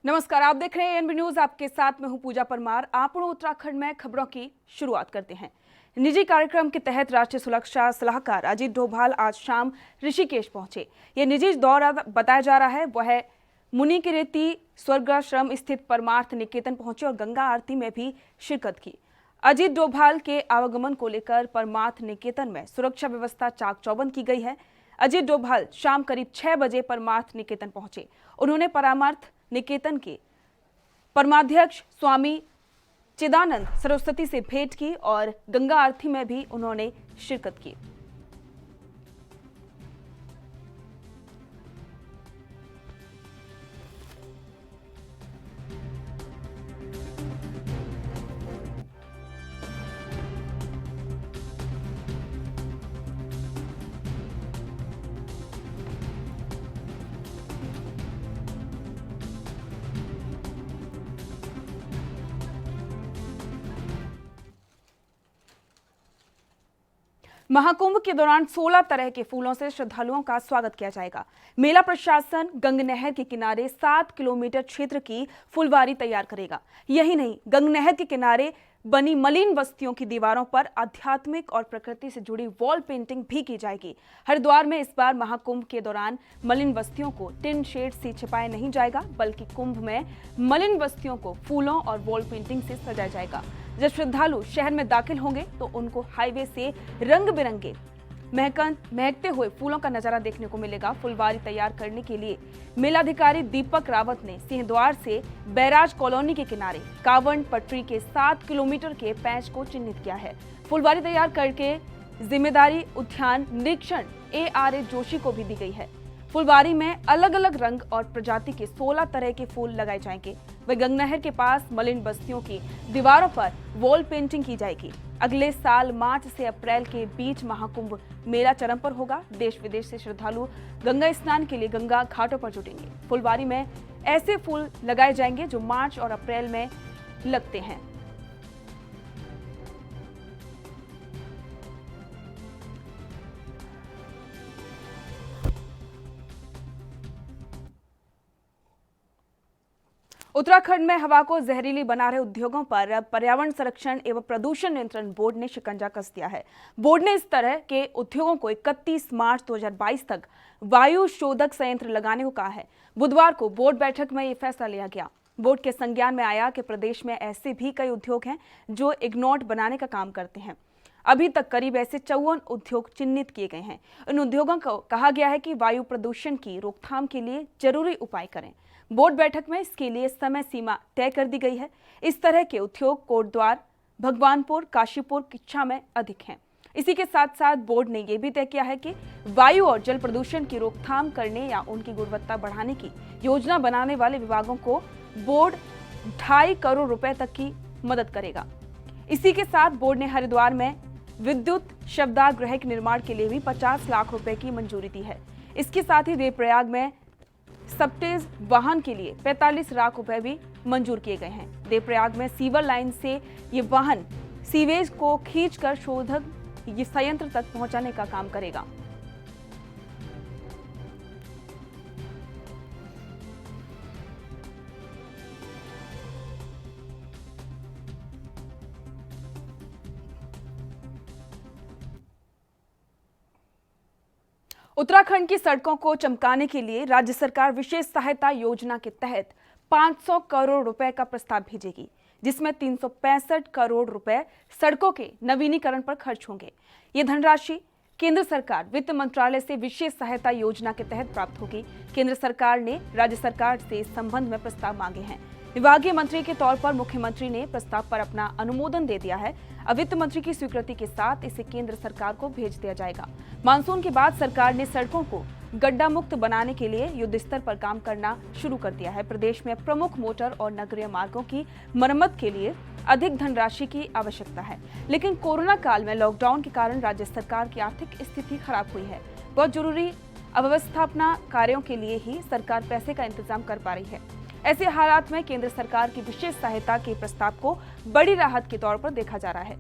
नमस्कार, आप देख रहे हैं एनबी न्यूज। आपके साथ मैं हूं पूजा परमार। आपको उत्तराखंड में खबरों की शुरुआत करते हैं। निजी कार्यक्रम के तहत राष्ट्रीय सुरक्षा सलाहकार अजीत डोभाल आज शाम ऋषिकेश पहुंचे। यह निजी दौरा बताया जा रहा है। वह मुनिकीरेती स्वर्गाश्रम स्थित परमार्थ निकेतन पहुंचे और गंगा आरती में भी शिरकत की। अजीत डोभाल के आवागमन को लेकर परमार्थ निकेतन में सुरक्षा व्यवस्था चाक चौबंद की गई है। अजीत डोभाल शाम करीब 6 बजे परमार्थ निकेतन पहुंचे। उन्होंने परमार्थ निकेतन के परमाध्यक्ष स्वामी चिदानंद सरस्वती से भेंट की और गंगा आरती में भी उन्होंने शिरकत की। महाकुंभ के दौरान 16 तरह के फूलों से श्रद्धालुओं का स्वागत किया जाएगा। मेला प्रशासन गंग नहर के किनारे 7 किलोमीटर क्षेत्र की फुलवारी तैयार करेगा। यही नहीं, गंग नहर के किनारे बनी मलिन बस्तियों की दीवारों पर आध्यात्मिक और प्रकृति से जुड़ी वॉल पेंटिंग भी की जाएगी। हरिद्वार में इस बार महाकुंभ के दौरान मलिन बस्तियों को टिन शेड से छिपाया नहीं जाएगा, बल्कि कुंभ में मलिन बस्तियों को फूलों और वॉल पेंटिंग से सजाया जाएगा। जब श्रद्धालु शहर में दाखिल होंगे तो उनको हाईवे से रंग बिरंगे महकते हुए फूलों का नजारा देखने को मिलेगा। फुलवारी तैयार करने के लिए मेलाधिकारी दीपक रावत ने सिंहद्वार से बैराज कॉलोनी के किनारे कावड़ पटरी के 7 किलोमीटर के पैच को चिन्हित किया है। फुलवारी तैयार करके जिम्मेदारी उद्यान निरीक्षण ARA जोशी को भी दी गई है। फुलवारी में अलग अलग रंग और प्रजाति के 16 तरह के फूल लगाए जाएंगे। वह गंगा नहर के पास मलिन बस्तियों की दीवारों पर वॉल पेंटिंग की जाएगी। अगले साल मार्च से अप्रैल के बीच महाकुंभ मेला चरम पर होगा। देश विदेश से श्रद्धालु गंगा स्नान के लिए गंगा घाटों पर जुटेंगे। फुलवारी में ऐसे फूल लगाए जाएंगे जो मार्च और अप्रैल में लगते हैं। उत्तराखंड में हवा को जहरीली बना रहे उद्योगों पर पर्यावरण संरक्षण एवं प्रदूषण नियंत्रण बोर्ड ने शिकंजा कस दिया है। बोर्ड ने इस तरह के उद्योगों को 31 मार्च 2022 तक वायु शोधक संयंत्र लगाने को कहा है। बुधवार को बोर्ड बैठक में यह फैसला लिया गया। बोर्ड के संज्ञान में आया कि प्रदेश में ऐसे भी कई उद्योग हैं जो इग्नोट बनाने का काम करते हैं। अभी तक करीब ऐसे 54 उद्योग चिन्हित किए गए हैं। इन उद्योगों को कहा गया है कि वायु प्रदूषण की रोकथाम के लिए जरूरी उपाय करें। बोर्ड बैठक में इसके लिए समय सीमा तय कर दी गई है। इस तरह के उद्योग कोटद्वार, भगवानपुर, काशीपुर, किच्छा में अधिक हैं। इसी के साथ साथ बोर्ड ने यह भी तय किया है कि वायु और जल प्रदूषण की रोकथाम करने या उनकी गुणवत्ता बढ़ाने की योजना बनाने वाले विभागों को बोर्ड 2.5 करोड़ रुपए तक की मदद करेगा। इसी के साथ बोर्ड ने हरिद्वार में विद्युत शवदाह के निर्माण के लिए भी 50 लाख रुपए की मंजूरी दी है। इसके साथ ही देवप्रयाग में सबटेज वाहन के लिए 45 लाख रुपए भी मंजूर किए गए हैं। देवप्रयाग में सीवर लाइन से ये वाहन सीवेज को खींचकर शोधक संयंत्र तक पहुंचाने का काम करेगा। उत्तराखंड की सड़कों को चमकाने के लिए राज्य सरकार विशेष सहायता योजना के तहत 500 करोड़ रुपए का प्रस्ताव भेजेगी, जिसमें 365 करोड़ रुपए सड़कों के नवीनीकरण पर खर्च होंगे। ये धनराशि केंद्र सरकार वित्त मंत्रालय से विशेष सहायता योजना के तहत प्राप्त होगी। केंद्र सरकार ने राज्य सरकार से इस संबंध में प्रस्ताव मांगे हैं। विभागीय मंत्री के तौर पर मुख्यमंत्री ने प्रस्ताव पर अपना अनुमोदन दे दिया है। अब वित्त मंत्री की स्वीकृति के साथ इसे केंद्र सरकार को भेज दिया जाएगा। मानसून के बाद सरकार ने सड़कों को गड्ढा मुक्त बनाने के लिए युद्ध स्तर पर काम करना शुरू कर दिया है। प्रदेश में प्रमुख मोटर और नगरीय मार्गों की मरम्मत के लिए अधिक धनराशि की आवश्यकता है, लेकिन कोरोना काल में लॉकडाउन के कारण राज्य सरकार की आर्थिक स्थिति खराब हुई है। बहुत जरूरी अव्यवस्थापना कार्यों के लिए ही सरकार पैसे का इंतजाम कर पा रही है। ऐसे हालात में केंद्र सरकार की विशेष सहायता के प्रस्ताव को बड़ी राहत के तौर पर देखा जा रहा है।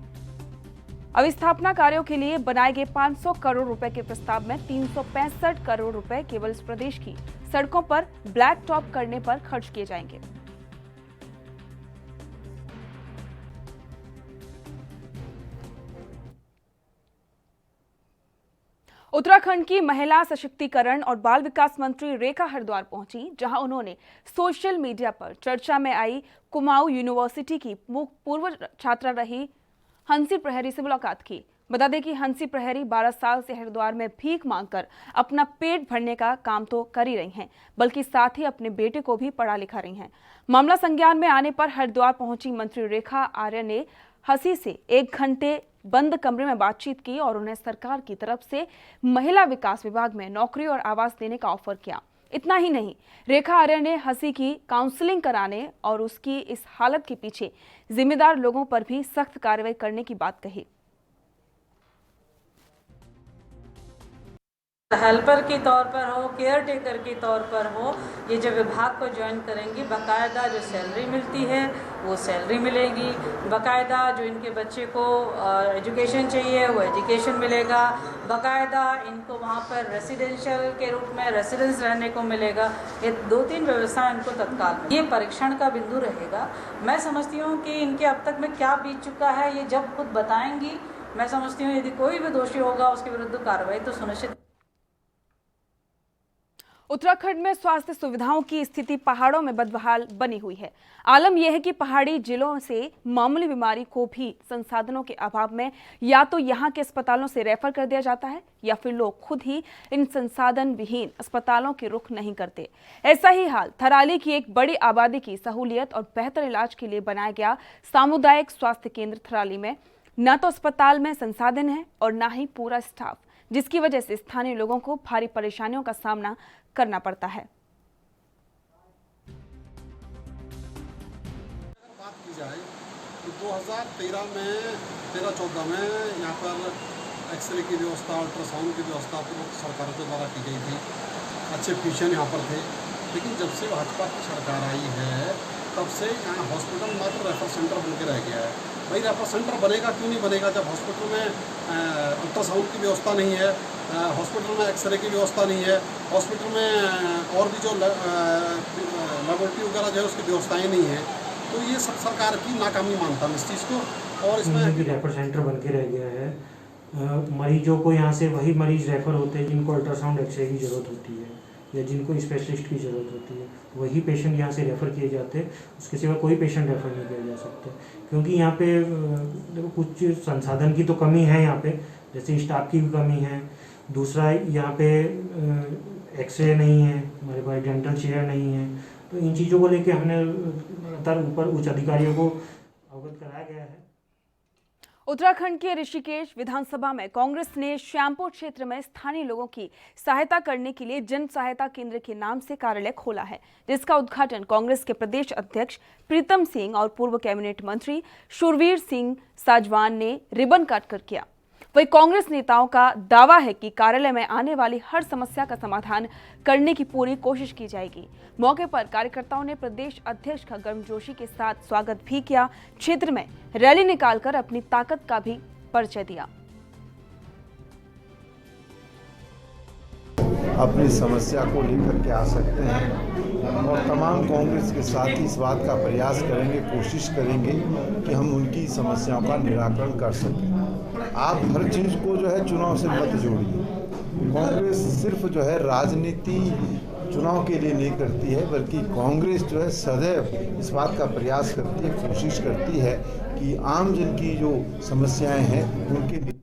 अवस्थापना कार्यों के लिए बनाए गए 500 करोड़ रुपए के प्रस्ताव में 365 करोड़ रुपए केवल प्रदेश की सड़कों पर ब्लैक टॉप करने पर खर्च किए जाएंगे। उत्तराखंड की महिला सशक्तिकरण और बाल विकास मंत्री रेखा हरिद्वार पहुंची, जहां उन्होंने सोशल मीडिया पर चर्चा में आई कुमाऊं यूनिवर्सिटी की पूर्व छात्रा रही हंसी प्रहरी से मुलाकात की। बता दें कि हंसी प्रहरी 12 साल से हरिद्वार में भीख मांगकर अपना पेट भरने का काम तो कर ही रही हैं, बल्कि साथ ही अपने बेटे को भी पढ़ा लिखा रही हैं। मामला संज्ञान में आने पर हरिद्वार पहुंची मंत्री रेखा आर्य ने हंसी से 1 घंटे बंद कमरे में बातचीत की और उन्हें सरकार की तरफ से महिला विकास विभाग में नौकरी और आवास देने का ऑफर किया। इतना ही नहीं, रेखा आर्य ने हंसी की काउंसलिंग कराने और उसकी इस हालत के पीछे जिम्मेदार लोगों पर भी सख्त कार्रवाई करने की बात कही। हेल्पर के तौर पर हो, केयर टेकर के तौर पर हो, ये जब विभाग को ज्वाइन करेंगी, बाकायदा जो सैलरी मिलती है वो सैलरी मिलेगी, बाकायदा जो इनके बच्चे को एजुकेशन चाहिए वो एजुकेशन मिलेगा, बाकायदा इनको वहाँ पर रेसिडेंशियल के रूप में रेसिडेंस रहने को मिलेगा। ये 2-3 व्यवस्था इनको तत्काल ये परीक्षण का बिंदु रहेगा। मैं समझती हूँ कि इनके अब तक में क्या बीत चुका है ये जब खुद बताएंगी, मैं समझती हूँ यदि कोई भी दोषी होगा उसके विरुद्ध कार्रवाई तो सुनिश्चित। उत्तराखंड में स्वास्थ्य सुविधाओं की स्थिति पहाड़ों में बदहाल बनी हुई है। आलम यह है कि पहाड़ी जिलों से मामूली बीमारी को भी संसाधनों के अभाव में या तो यहां के अस्पतालों से रेफर कर दिया जाता है या फिर लोग खुद ही इन संसाधन विहीन अस्पतालों के रुख नहीं करते। ऐसा ही हाल थराली की एक बड़ी आबादी की सहूलियत और बेहतर इलाज के लिए बनाया गया सामुदायिक स्वास्थ्य केंद्र थराली में न तो अस्पताल में संसाधन है और न ही पूरा स्टाफ, जिसकी वजह से स्थानीय लोगों को भारी परेशानियों का सामना करना पड़ता है। बात की जाए तो 2013 में 13-14 में यहाँ पर एक्सरे की व्यवस्था, अल्ट्रासाउंड की व्यवस्था तो सरकारों के द्वारा की गई थी। अच्छे फिजिशियन यहाँ पर थे, लेकिन जब से भाजपा की सरकार आई है तब से यहाँ हॉस्पिटल मात्र रेफर सेंटर बन के रह गया है। भाई रेफर सेंटर बनेगा क्यों नहीं बनेगा जब हॉस्पिटल में अल्ट्रासाउंड की व्यवस्था नहीं है, हॉस्पिटल में एक्सरे की व्यवस्था नहीं है, हॉस्पिटल में और भी जो लेबोरेटरी वगैरह जो है उसकी व्यवस्थाएं नहीं है। तो ये सब सरकार की नाकामी मानता है इस चीज़ को। और इसमें रेफर सेंटर बन के रह गया है। मरीजों को यहाँ से वही मरीज रेफर होते हैं जिनको अल्ट्रासाउंड एक्सरे की ज़रूरत होती है या जिनको स्पेशलिस्ट की ज़रूरत होती है, वही पेशेंट यहाँ से रेफ़र किए जाते हैं। उसके सिवा कोई पेशेंट रेफ़र नहीं किया जा सकता, क्योंकि यहाँ पे देखो कुछ संसाधन की तो कमी है यहाँ पे, जैसे स्टाफ की भी कमी है। दूसरा यहाँ पे एक्सरे नहीं है, हमारे पास डेंटल चेयर नहीं है। तो इन चीज़ों को लेके हमने लगातार ऊपर उच्च अधिकारियों को अवगत कराया गया है। उत्तराखंड के ऋषिकेश विधानसभा में कांग्रेस ने श्यामपुर क्षेत्र में स्थानीय लोगों की सहायता करने के लिए जन सहायता केंद्र के नाम से कार्यालय खोला है, जिसका उद्घाटन कांग्रेस के प्रदेश अध्यक्ष प्रीतम सिंह और पूर्व कैबिनेट मंत्री शूरवीर सिंह साजवान ने रिबन काट कर किया। वही कांग्रेस नेताओं का दावा है कि कार्यालय में आने वाली हर समस्या का समाधान करने की पूरी कोशिश की जाएगी। मौके पर कार्यकर्ताओं ने प्रदेश अध्यक्ष का गर्मजोशी के साथ स्वागत भी किया। क्षेत्र में रैली निकालकर अपनी ताकत का भी परिचय दिया। अपनी समस्या को लेकर के आ सकते हैं और तमाम कांग्रेस के साथी इस बात का प्रयास करेंगे, कोशिश करेंगे कि हम उनकी समस्याओं का निराकरण कर सकें। आप हर चीज़ को जो है चुनाव से मत जोड़िए। कांग्रेस सिर्फ जो है राजनीति चुनाव के लिए नहीं करती है, बल्कि कांग्रेस जो है सदैव इस बात का प्रयास करती है, कोशिश करती है कि आम जन की जो समस्याएं हैं उनके लिए।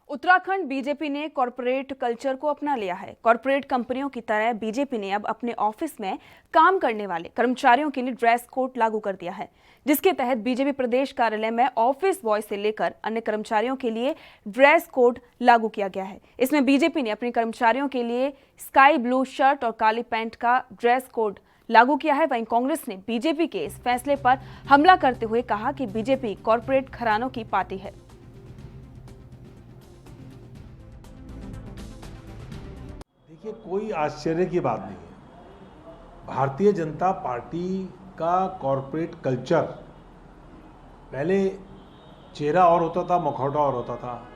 उत्तराखंड बीजेपी ने कॉरपोरेट कल्चर को अपना लिया है। कॉरपोरेट कंपनियों की तरह बीजेपी ने अब अपने ऑफिस में काम करने वाले कर्मचारियों के लिए ड्रेस कोड लागू कर दिया है, जिसके तहत बीजेपी प्रदेश कार्यालय में ऑफिस बॉय से लेकर अन्य कर्मचारियों के लिए ड्रेस कोड लागू किया गया है। इसमें बीजेपी ने अपने कर्मचारियों के लिए स्काई ब्लू शर्ट और काली पैंट का ड्रेस कोड लागू किया है। वहीं कांग्रेस ने बीजेपी के इस फैसले पर हमला करते हुए कहा कि बीजेपी कॉरपोरेट घरानों की पार्टी है। देखिए, कोई आश्चर्य की बात नहीं है। भारतीय जनता पार्टी का कॉरपोरेट कल्चर, पहले चेहरा और होता था, मुखौटा और होता था,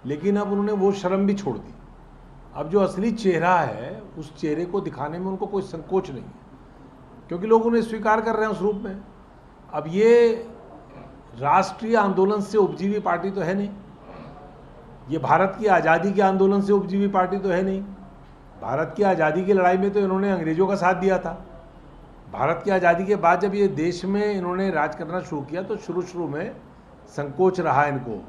लेकिन अब उन्होंने वो शर्म भी छोड़ दी। अब जो असली चेहरा है उस चेहरे को दिखाने में उनको कोई संकोच नहीं है, क्योंकि लोग उन्हें स्वीकार कर रहे हैं उस रूप में। अब ये राष्ट्रीय आंदोलन से उपजी हुई पार्टी तो है नहीं, ये भारत की आज़ादी के आंदोलन से उपजीवी पार्टी तो है नहीं। भारत की आज़ादी की लड़ाई में तो इन्होंने अंग्रेज़ों का साथ दिया था। भारत की आज़ादी के बाद जब ये देश में इन्होंने राज करना शुरू किया तो शुरू में संकोच रहा इनको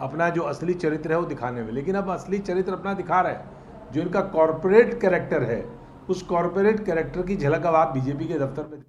अपना जो असली चरित्र है वो दिखाने में, लेकिन अब असली चरित्र अपना दिखा रहे हैं। जो इनका कॉरपोरेट कैरेक्टर है, उस कॉरपोरेट कैरेक्टर की झलक अब आप बीजेपी के दफ्तर में।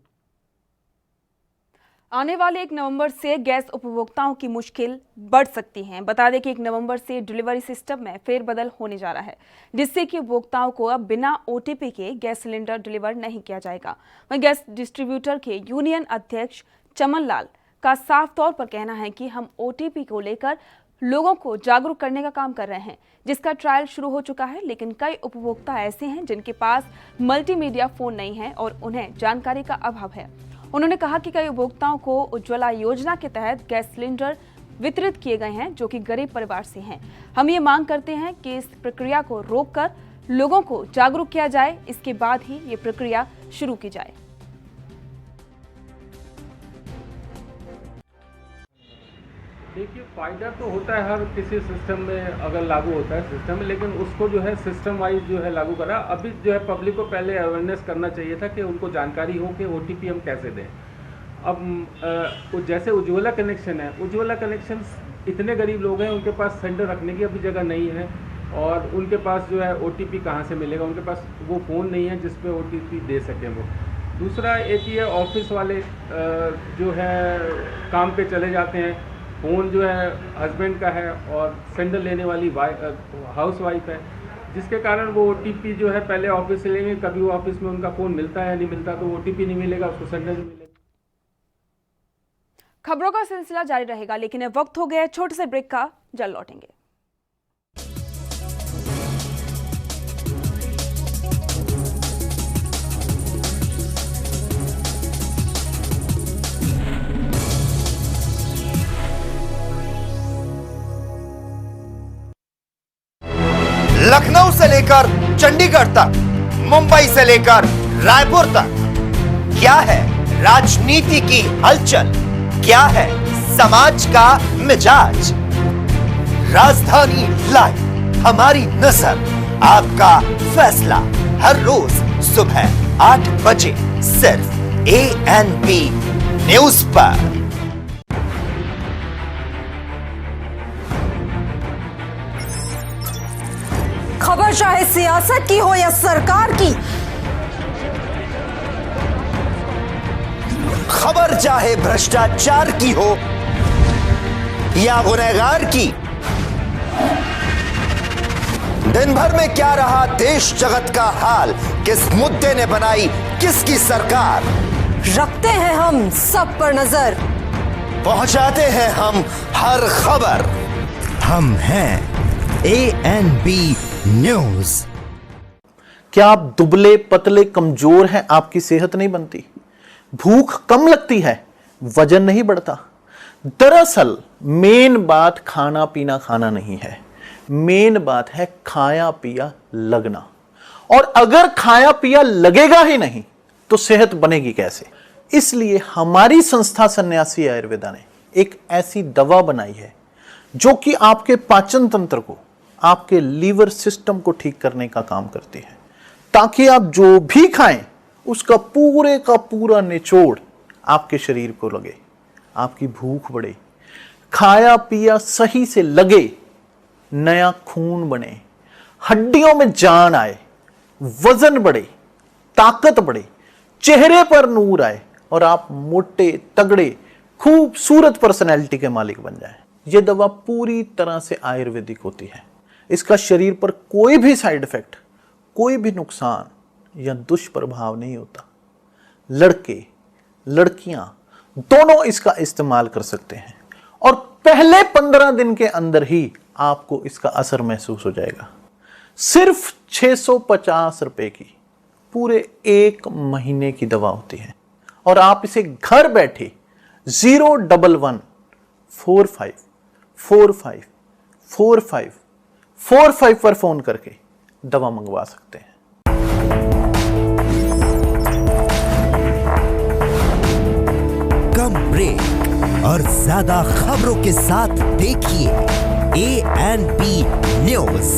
आने वाले 1 नवंबर से गैस उपभोक्ताओं की मुश्किल बढ़ सकती है। बता दें कि 1 नवंबर से डिलीवरी सिस्टम में फेरबदल होने जा रहा है, जिससे कि उपभोक्ताओं को अब बिना OTP के गैस सिलेंडर डिलीवर नहीं किया जाएगा। वहीं गैस डिस्ट्रीब्यूटर के यूनियन अध्यक्ष चमन लाल का साफ तौर पर कहना है कि हम OTP को लेकर लोगों को जागरूक करने का काम कर रहे हैं, जिसका ट्रायल शुरू हो चुका है। लेकिन कई उपभोक्ता ऐसे हैं जिनके पास मल्टीमीडिया फोन नहीं है और उन्हें जानकारी का अभाव है। उन्होंने कहा कि कई उपभोक्ताओं को उज्ज्वला योजना के तहत गैस सिलेंडर वितरित किए गए हैं, जो कि गरीब परिवार से हैं। हम ये मांग करते हैं कि इस प्रक्रिया को रोककर लोगों को जागरूक किया जाए, इसके बाद ही ये प्रक्रिया शुरू की जाए। देखिए, फ़ायदा तो होता है हर किसी सिस्टम में अगर लागू होता है सिस्टम में, लेकिन उसको जो है सिस्टम वाइज जो है लागू करा। अभी जो है पब्लिक को पहले अवेयरनेस करना चाहिए था कि उनको जानकारी हो कि OTP हम कैसे दें। अब जैसे उज्ज्वला कनेक्शन है, उज्ज्वला कनेक्शन इतने गरीब लोग हैं उनके पास सिलेंडर रखने की अभी जगह नहीं है, और उनके पास जो है OTP कहाँ से मिलेगा, उनके पास वो फ़ोन नहीं है जिस पे OTP दे सकें वो। दूसरा एक ये ऑफिस वाले जो है काम पे चले जाते हैं, फ़ोन जो है हस्बैंड का है और सिलेंडर लेने वाली हाउस वाइफ है, जिसके कारण वो OTP जो है पहले ऑफिस से लेंगे, कभी वो ऑफिस में उनका फ़ोन मिलता है या नहीं मिलता, तो OTP नहीं मिलेगा, उसको सिलेंडर नहीं मिलेगा। खबरों का सिलसिला जारी रहेगा, लेकिन अब वक्त हो गया छोटे से ब्रेक का। जल्द लौटेंगे। लखनऊ से लेकर चंडीगढ़ तक, मुंबई से लेकर रायपुर तक, क्या है राजनीति की हलचल, क्या है समाज का मिजाज। राजधानी लाइव, हमारी नजर, आपका फैसला, हर रोज सुबह 8 बजे सिर्फ ANP न्यूज पर। खबर चाहे सियासत की हो या सरकार की, खबर चाहे भ्रष्टाचार की हो या गुनहगार की, दिन भर में क्या रहा देश जगत का हाल, किस मुद्दे ने बनाई किसकी सरकार, रखते हैं हम सब पर नजर, पहुंचाते हैं हम हर खबर। हम हैं ANP न्यूज। क्या आप दुबले पतले कमजोर हैं, आपकी सेहत नहीं बनती, भूख कम लगती है, वजन नहीं बढ़ता? दरअसल मेन बात खाना पीना खाना नहीं है, मेन बात है खाया पिया लगना। और अगर खाया पिया लगेगा ही नहीं तो सेहत बनेगी कैसे? इसलिए हमारी संस्था सन्यासी आयुर्वेदा ने एक ऐसी दवा बनाई है जो कि आपके पाचन तंत्र को, आपके लीवर सिस्टम को ठीक करने का काम करती है, ताकि आप जो भी खाएं उसका पूरे का पूरा निचोड़ आपके शरीर को लगे, आपकी भूख बढ़े, खाया पिया सही से लगे, नया खून बने, हड्डियों में जान आए, वजन बढ़े, ताकत बढ़े, चेहरे पर नूर आए और आप मोटे तगड़े खूबसूरत पर्सनैलिटी के मालिक बन जाएं। यह दवा पूरी तरह से आयुर्वेदिक होती है। इसका शरीर पर कोई भी साइड इफेक्ट, कोई भी नुकसान या दुष्प्रभाव नहीं होता। लड़के लड़कियां दोनों इसका इस्तेमाल कर सकते हैं और पहले 15 दिन के अंदर ही आपको इसका असर महसूस हो जाएगा। सिर्फ 650 रुपए की पूरे 1 महीने की दवा होती है और आप इसे घर बैठे 01145454545 पर फोन करके दवा मंगवा सकते हैं। कम ब्रेक और ज्यादा खबरों के साथ देखिए ANP news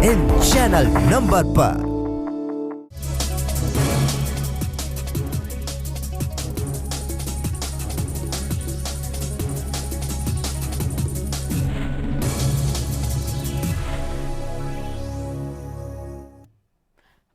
in channel number पर।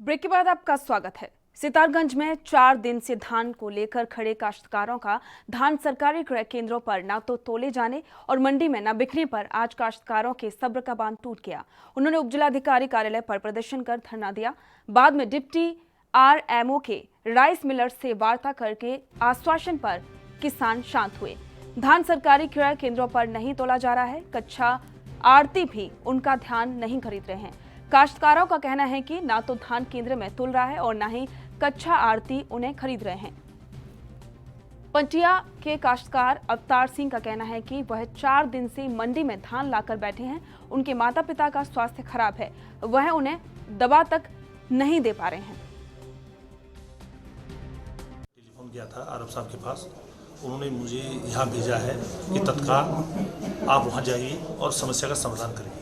ब्रेक के बाद आपका स्वागत है। सितारगंज में 4 दिन से धान को लेकर खड़े काश्तकारों का धान सरकारी क्रय केंद्रों पर न तो तोले जाने और मंडी में न बिकने पर आज काश्तकारों के सब्र का बांध टूट गया। उन्होंने उपजिलाधिकारी कार्यालय पर प्रदर्शन कर धरना दिया। बाद में डिप्टी RMO के राइस मिलर से वार्ता करके आश्वासन पर किसान शांत हुए। धान सरकारी क्रय केंद्रों पर नहीं तोला जा रहा है। कच्चा आड़ती भी उनका ध्यान नहीं खरीद रहे हैं। काश्तकारों का कहना है कि ना तो धान केंद्र में तुल रहा है और ना ही कच्चा आड़ती उन्हें खरीद रहे हैं। पंटिया के काश्तकार अवतार सिंह का कहना है कि वह 4 दिन से मंडी में धान लाकर बैठे हैं। उनके माता पिता का स्वास्थ्य खराब है, वह उन्हें दवा तक नहीं दे पा रहे हैं। टेलीफोन किया था आरब साहब के पास, उन्होंने मुझे यहाँ भेजा है कि तत्काल आप वहाँ जाइए और समस्या का समाधान करिए।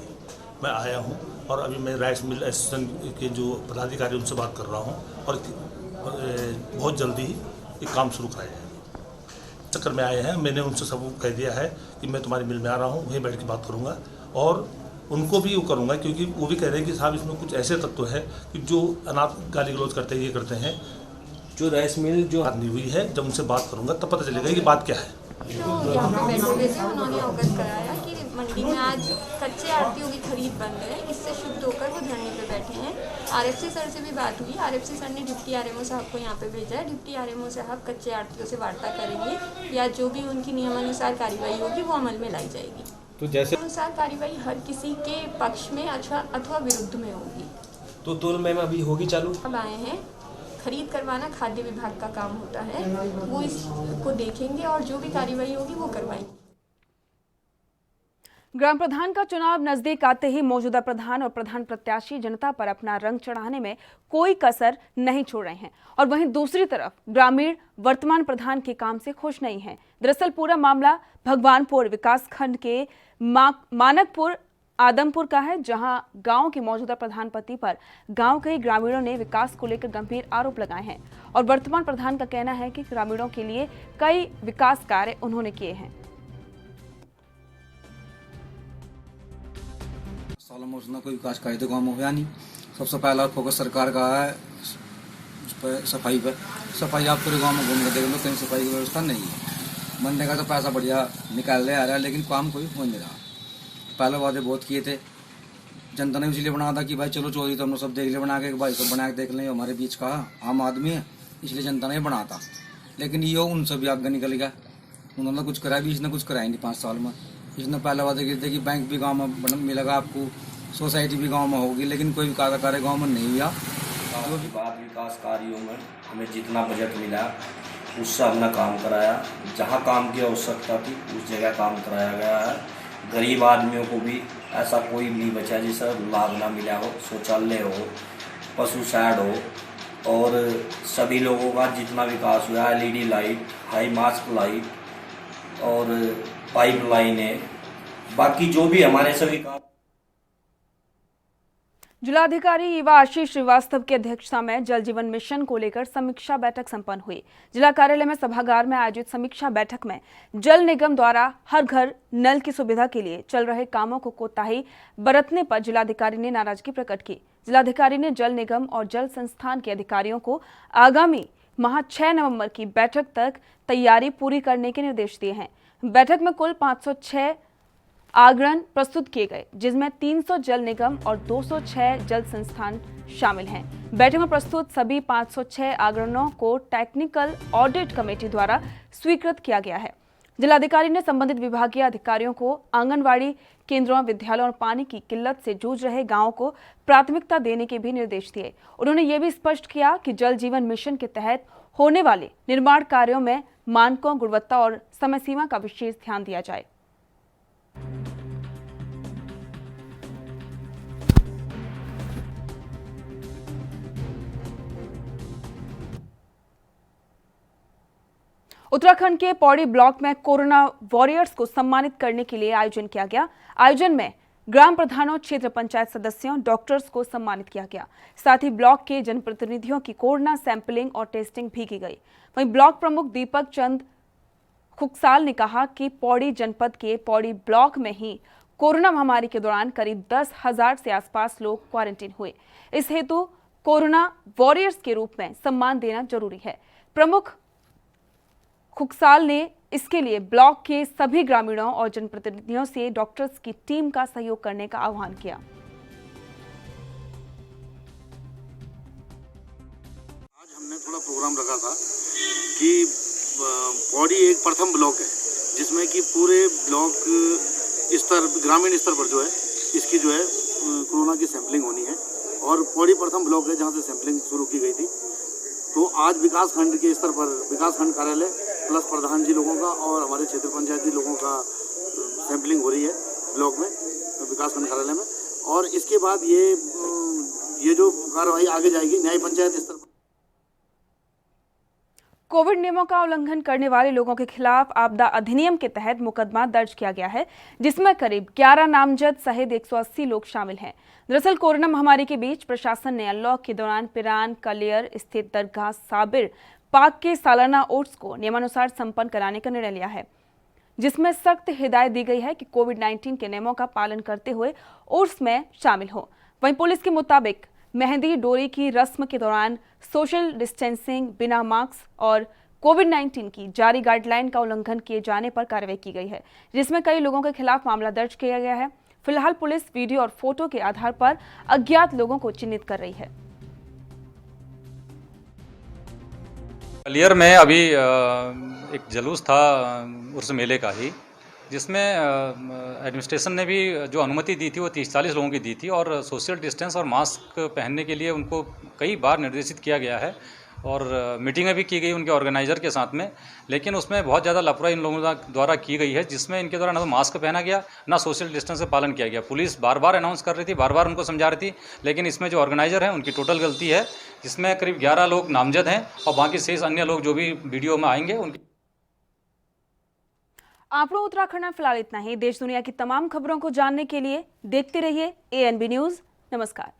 मैं आया हूँ और अभी मैं राइस मिल एसोसिएशन के जो पदाधिकारी उनसे बात कर रहा हूँ और बहुत जल्दी ही एक काम शुरू कराया जाएगा। चक्कर में आए हैं, मैंने उनसे सब कह दिया है कि मैं तुम्हारी मिल में आ रहा हूँ, वहीं बैठ के बात करूँगा और उनको भी वो करूँगा, क्योंकि वो भी कह रहे हैं कि साहब इसमें कुछ ऐसे तत्व है कि जो अनाथ गाली गलौज करते हैं, ये करते हैं। जो राइस मिल जो आदमी हुई है, जब उनसे बात करूँगा तब पता चलेगा कि बात क्या है। तो यहाँ पे बैठे हुए थे, उन्होंने अवगत कराया कि मंडी में आज कच्चे आड़तियों की खरीद बंद है। इससे शुद्ध होकर वो धरने पे बैठे हैं। RFC सर से भी बात हुई। RFC सर ने डिप्टी RMO साहब को यहाँ पे भेजा है। डिप्टी RMO साहब कच्चे आड़तियों से वार्ता करेंगे या जो भी उनकी नियमानुसार कार्रवाई होगी वो अमल में लाई जाएगी। तो जैसे अनुसार कार्रवाई हर किसी के पक्ष में अथवा विरुद्ध में होगी। तो तोल में अभी होगी चालू। अब आए हैं, खरीद करवाना खाद्य विभाग का काम होता है, वो इसको देखेंगे और जो भी कार्रवाई होगी वो करवाएंगे। ग्राम प्रधान का चुनाव नजदीक आते ही मौजूदा प्रधान और प्रधान प्रत्याशी जनता पर अपना रंग चढ़ाने में कोई कसर नहीं छोड़ रहे हैं और वहीं दूसरी तरफ ग्रामीण वर्तमान प्रधान के काम से खुश नहीं है। दरअसल पूरा मामला भगवानपुर विकासखंड के मानकपुर आदमपुर का है, जहां गांव के मौजूदा प्रधान पति पर गांव के ग्रामीणों ने विकास को लेकर गंभीर आरोप लगाए हैं और वर्तमान प्रधान का कहना है कि ग्रामीणों के लिए कई विकास कार्य उन्होंने किए हैं। सालों में उसने कोई विकास कार्य तो गाँव में हुआ नहीं। सबसे पहला फोकस सरकार का है उस पर सफाई पर। सफाई आप पूरे गाँव में घूम कर देख लो, कहीं सफाई की व्यवस्था नहीं है। बनने का तो पैसा बढ़िया निकाल ले आ रहा है, लेकिन काम कोई हो नहीं रहा। पहले वादे बहुत किए थे, जनता ने इसलिए बनाया था कि भाई चलो चोरी तो हम लोग सब देख ले बना के, भाई सब बना के देख लें, हमारे बीच का आम आदमी है, इसलिए जनता ने बना था। लेकिन ये उनसे भी आगे निकल गया। उन्होंने कुछ कराया भी, इसने कुछ कराया नहीं 5 साल में। इसने पहले वादे किए थे कि बैंक भी गाँव में मिलेगा आपको, सोसाइटी भी गाँव में होगी, लेकिन कोई विकास कार्य गाँव में नहीं हुआ। जो भी बात विकास कार्यों में हमें जितना बजट मिला उससे हमने काम कराया। जहाँ काम की आवश्यकता थी उस जगह काम कराया गया है। गरीब आदमियों को भी ऐसा कोई नहीं बचा जिसे लाभ ना मिला हो। शौचालय हो, पशु शेड हो और सभी लोगों का जितना विकास हुआ, LED light, high mask light और पाइप लाइन है, बाकी जो भी हमारे सभी काम। जिलाधिकारी युवा आशीष श्रीवास्तव की अध्यक्षता में जल जीवन मिशन को लेकर समीक्षा बैठक संपन्न हुई। जिला कार्यालय में सभागार में आयोजित समीक्षा बैठक में जल निगम द्वारा हर घर नल की सुविधा के लिए चल रहे कामों को कोताही बरतने पर जिलाधिकारी ने नाराजगी प्रकट की। जिलाधिकारी ने जल निगम और जल संस्थान के अधिकारियों को आगामी माह 6 नवंबर की बैठक तक तैयारी पूरी करने के निर्देश दिए हैं। बैठक में कुल 506 आग्रहण प्रस्तुत किए गए, जिसमें 300 जल निगम और 206 जल संस्थान शामिल हैं। बैठक में प्रस्तुत सभी 506 आग्रहणों को टेक्निकल ऑडिट कमेटी द्वारा स्वीकृत किया गया है। जिलाधिकारी ने संबंधित विभागीय अधिकारियों को आंगनवाड़ी केंद्रों, विद्यालयों और पानी की किल्लत से जूझ रहे गांवों को प्राथमिकता देने के भी निर्देश दिए। उन्होंने ये भी स्पष्ट किया कि जल जीवन मिशन के तहत होने वाले निर्माण कार्यों में मानकों, गुणवत्ता और समय सीमा का विशेष ध्यान दिया जाए। उत्तराखंड के पौड़ी ब्लॉक में कोरोना वॉरियर्स को सम्मानित करने के लिए आयोजन किया गया। आयोजन में ग्राम प्रधानों, क्षेत्र पंचायत सदस्यों, डॉक्टर्स को सम्मानित किया गया। साथ ही ब्लॉक के जनप्रतिनिधियों की कोरोना सैंपलिंग और टेस्टिंग भी की गई। वहीं ब्लॉक प्रमुख दीपक चंद खुकसाल ने कहा कि पौड़ी जनपद के पौड़ी ब्लॉक में ही कोरोना महामारी के दौरान करीब 10,000 से आसपास लोग क्वारंटीन हुए। इस हेतु कोरोना वॉरियर्स के रूप में सम्मान देना जरूरी है। प्रमुख खुकसाल ने इसके लिए ब्लॉक के सभी ग्रामीणों और जनप्रतिनिधियों से डॉक्टर्स की टीम का सहयोग करने का आह्वान किया। आज हमने थोड़ा प्रोग्राम रखा था कि पौड़ी एक प्रथम ब्लॉक है जिसमें कि पूरे ब्लॉक स्तर, ग्रामीण स्तर पर जो है इसकी जो है कोरोना की सैंपलिंग होनी है और पौड़ी प्रथम ब्लॉक है जहां से सैंपलिंग शुरू की गई थी। तो आज विकास खंड के स्तर पर विकास खंड कार्यालय प्लस प्रधान जी लोगों का और हमारे क्षेत्र पंचायती लोगों का सैंपलिंग हो रही है ब्लॉक में, विकास खंड कार्यालय में। और इसके बाद ये जो कार्रवाई आगे जाएगी न्याय पंचायत स्तर पर। कोविड नियमों का उल्लंघन करने वाले लोगों के खिलाफ आपदा अधिनियम के तहत मुकदमा दर्ज किया गया है, जिसमें करीब 11 नामजद सहित 180 लोग शामिल हैं। दरअसल कोरोना महामारी के बीच प्रशासन ने अनलॉक के दौरान पिरान कलियर स्थित दरगाह साबिर पाक के सालाना उर्स को नियमानुसार संपन्न कराने का निर्णय लिया है, जिसमें सख्त हिदायत दी गई है कि कोविड-19 के नियमों का पालन करते हुए उर्स में शामिल हो। वहीं पुलिस के मुताबिक मेहंदी डोरी की रस्म के दौरान सोशल डिस्टेंसिंग, बिना मास्क और कोविड-19 की जारी गाइडलाइन का उल्लंघन किए जाने पर कार्रवाई की गई है, जिसमें कई लोगों के खिलाफ मामला दर्ज किया गया है। फिलहाल पुलिस वीडियो और फोटो के आधार पर अज्ञात लोगों को चिन्हित कर रही है। कलियर में अभी एक जुलूस था उर्स मेले का ही, जिसमें एडमिनिस्ट्रेशन ने भी जो अनुमति दी थी वो 30-40 लोगों की दी थी और सोशल डिस्टेंस और मास्क पहनने के लिए उनको कई बार निर्देशित किया गया है और मीटिंगें भी की गई उनके ऑर्गेनाइज़र के साथ में। लेकिन उसमें बहुत ज़्यादा लापरवाही इन लोगों द्वारा की गई है, जिसमें इनके द्वारा ना तो मास्क पहना गया ना सोशल डिस्टेंस का पालन किया गया। पुलिस बार बार अनाउंस कर रही थी, बार बार उनको समझा रही थी, लेकिन इसमें जो ऑर्गेनाइज़र हैं उनकी टोटल गलती है, जिसमें करीब 11 लोग नामजद हैं और बाकी शेष अन्य लोग जो भी वीडियो में आएंगे उनकी। आप लोग उत्तराखंड में फिलहाल इतना ही। देश दुनिया की तमाम खबरों को जानने के लिए देखते रहिए ANB न्यूज़। नमस्कार।